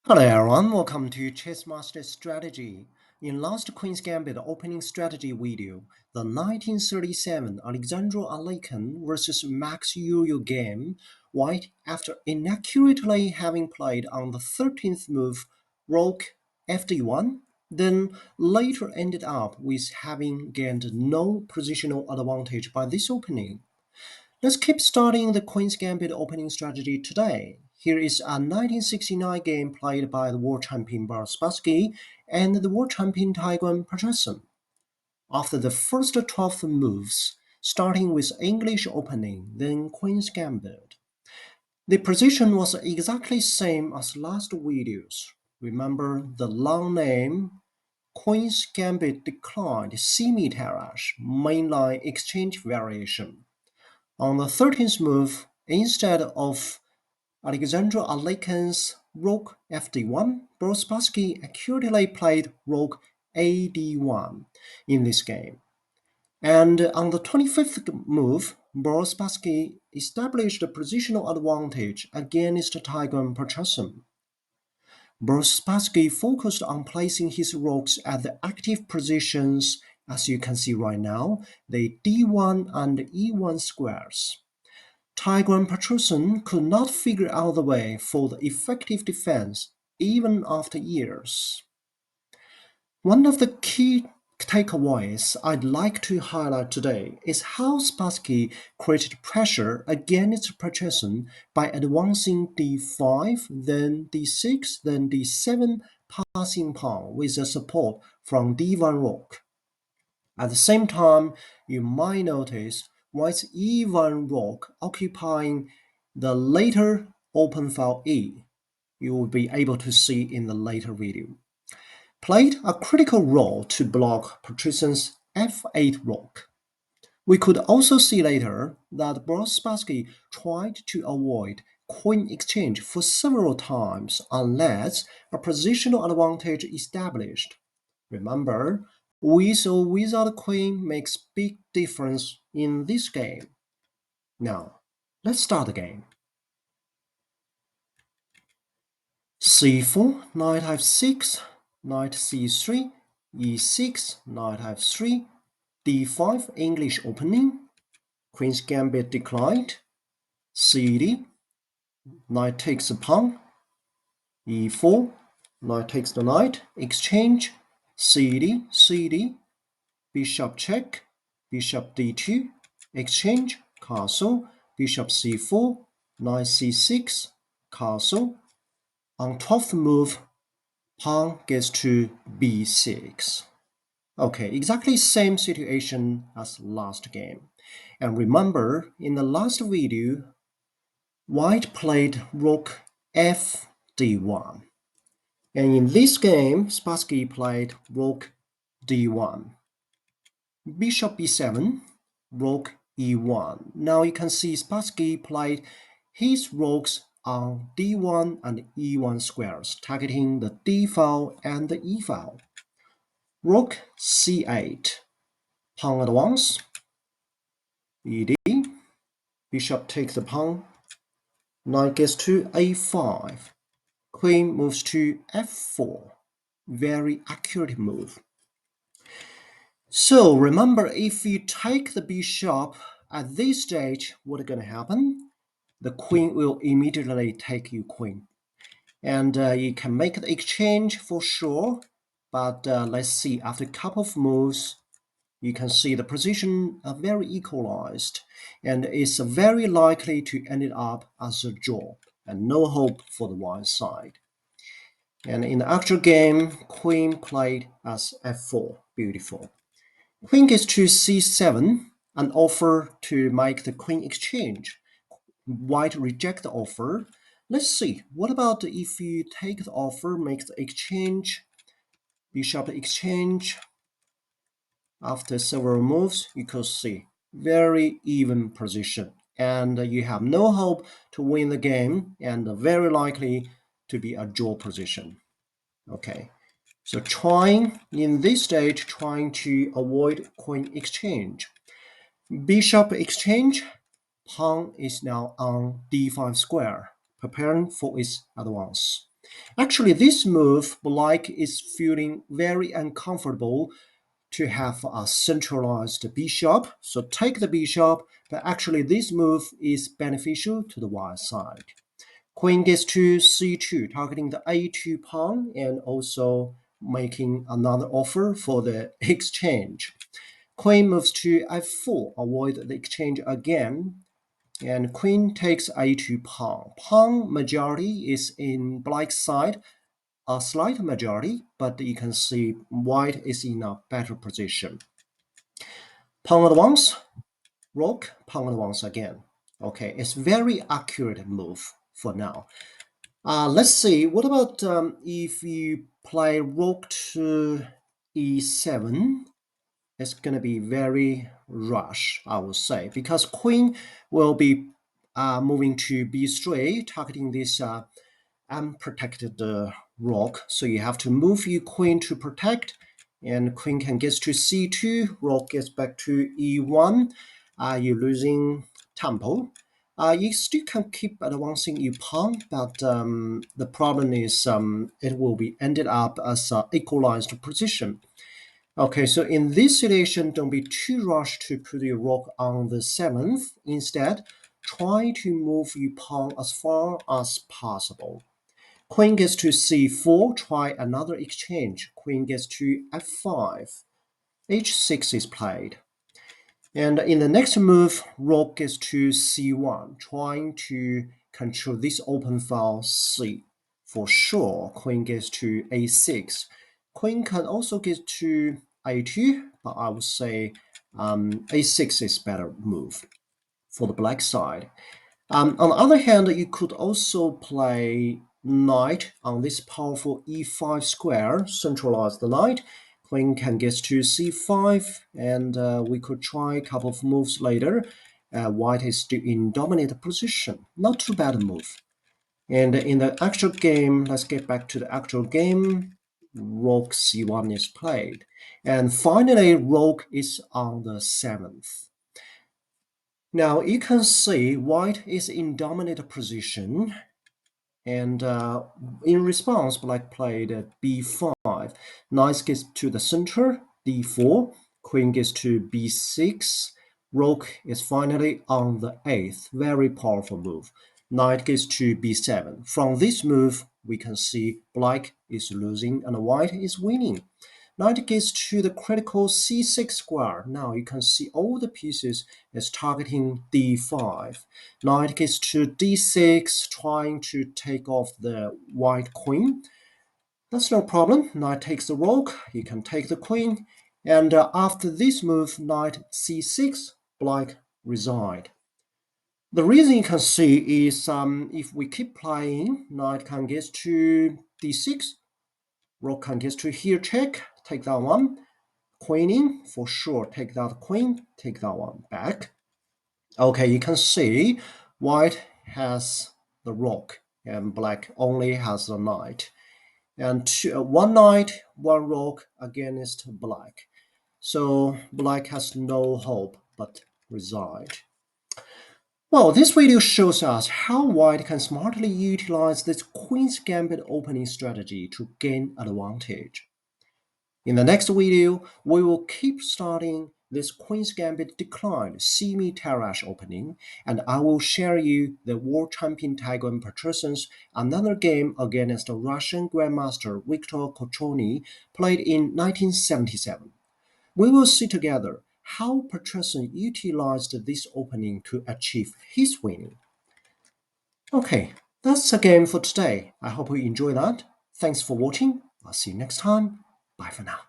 Hello everyone, welcome to Chessmaster Strategy. In last Queen's Gambit opening strategy video, the 1937 Alexandre Alekhine versus Max Euwe game, White, after inaccurately having played on the 13th move, rook fd1, then later ended up with having gained no positional advantage by this opening. Let's keep studying the Queen's Gambit opening strategy today. Here is a 1969 game played by the world champion Boris Spassky and the world champion Tigran Petrosian. After the first 12 moves, starting with English opening, then Queen's Gambit. The position was exactly same as last videos. Remember the long name Queen's Gambit Declined Semi-Tarrasch mainline exchange variation. On the 13th move, instead of Alexandre Alekhine's rook fd1, Boris Spassky accurately played rook ad1 in this game. And on the 25th move, Boris Spassky established a positional advantage against Tigran Petrosian. Boris Spassky focused on placing his rooks at the active positions, as you can see right now, the d1 and e1 squares. Tigran Petrosian could not figure out the way for the effective defense even after years. One of the key takeaways I'd like to highlight today is how Spassky created pressure against Petrosian by advancing d5, then d6, then d7 passing pawn with the support from d1 rook. At the same time, you might notice White's e1 rook occupying the later open file E. You will be able to see in the later video. Played a critical role to block Petrosian's f8 rook. We could also see later that Boris Spassky tried to avoid queen exchange for several times unless a positional advantage established. Remember, with or without queen makes big difference in this game. Now, let's start the game. c4, knight f6, knight c3, e6, knight f3, d5 English opening, Queen's Gambit declined, cd, knight takes the pawn, e4, knight takes the knight, exchange, cd, cd, bishop check, bishop d2, exchange, castle, bishop c4, knight c6, castle. On 12th move, pawn gets to b6. Okay, exactly same situation as last game. And remember, in the last video, White played rook fd1. And in this game, Spassky played rook d1. Bishop b7, rook e1. Now you can see Spassky played his rooks on d1 and e1 squares, targeting the d file and the e file. Rook c8, pawn advance, ed, bishop takes the pawn, knight gets to a5, queen moves to f4. Very accurate move. So remember, if you take the bishop at this stage, what's going to happen? The queen will immediately take your queen. And you can make the exchange for sure, but let's see, after a couple of moves, you can see the position are very equalized, and it's very likely to end up as a draw, and no hope for the white side. And in the actual game, queen played as f4, beautiful. Queen gets to c7, an offer to make the queen exchange. White reject the offer. Let's see, what about if you take the offer, make the exchange, bishop exchange. After several moves, you could see very even position, and you have no hope to win the game, and very likely to be a draw position. Okay, so trying in this stage, trying to avoid queen exchange. Bishop exchange, pawn is now on d5 square, preparing for its advance. Actually, this move, black is feeling very uncomfortable to have a centralized bishop. So take the bishop, but actually this move is beneficial to the white side. Queen gets to c2, targeting the a2 pawn and also making another offer for the exchange. Queen moves to f4, avoid the exchange again. And queen takes a2 pawn. Pawn majority is in black side, a slight majority, but you can see white is in a better position. Pawn advance, rook, pawn advance again. Okay, it's very accurate move for now. Let's see, what about if you play rook to e7? It's going to be very rush, I would say, because queen will be moving to b3, targeting this unprotected rook. So you have to move your queen to protect, and queen can get to c2, rook gets back to e1. You're losing tempo. You still can keep advancing your pawn, but the problem is it will be ended up as an equalized position. Okay, so in this situation, don't be too rushed to put your rook on the 7th. Instead, try to move your pawn as far as possible. Queen gets to c4, try another exchange. Queen gets to f5. h6 is played. And in the next move, rook gets to c1, trying to control this open file c. For sure, queen gets to a6. Queen can also get to a2, but I would say a6 is better move for the black side. On the other hand, you could also play knight on this powerful e5 square, centralize the knight. Queen can get to c5, and we could try a couple of moves later. White is still in dominant position. Not too bad a move. And in the actual game, let's get back to the actual game. Rook c1 is played. And finally, rook is on the 7th. Now you can see white is in dominant position, and in response, black played b5. Knight gets to the center, d4. Queen gets to b6. Rook is finally on the 8th. Very powerful move. Knight gets to b7. From this move, we can see black is losing and white is winning. Knight gets to the critical c6 square. Now you can see all the pieces is targeting d5. Knight gets to d6, trying to take off the white queen. That's no problem. Knight takes the rook. You can take the queen. And after this move, knight c6, black resigned. The reason you can see is if we keep playing, knight can get to d6, rook can get to here check, take that one. Queening, for sure, take that queen, take that one back. Okay, you can see white has the rook and black only has the knight. And one knight, one rook against black. So black has no hope but resigned. Well, this video shows us how white can smartly utilize this Queen's Gambit opening strategy to gain advantage. In the next video, we will keep starting this Queen's Gambit Declined Semi-Tarrasch opening, and I will share you the world champion Tigran Petrosian's another game against Russian Grandmaster Viktor Kochony played in 1977. We will see together how Petrosian utilized this opening to achieve his winning. Okay, that's the game for today. I hope you enjoyed that. Thanks for watching. I'll see you next time. Bye for now.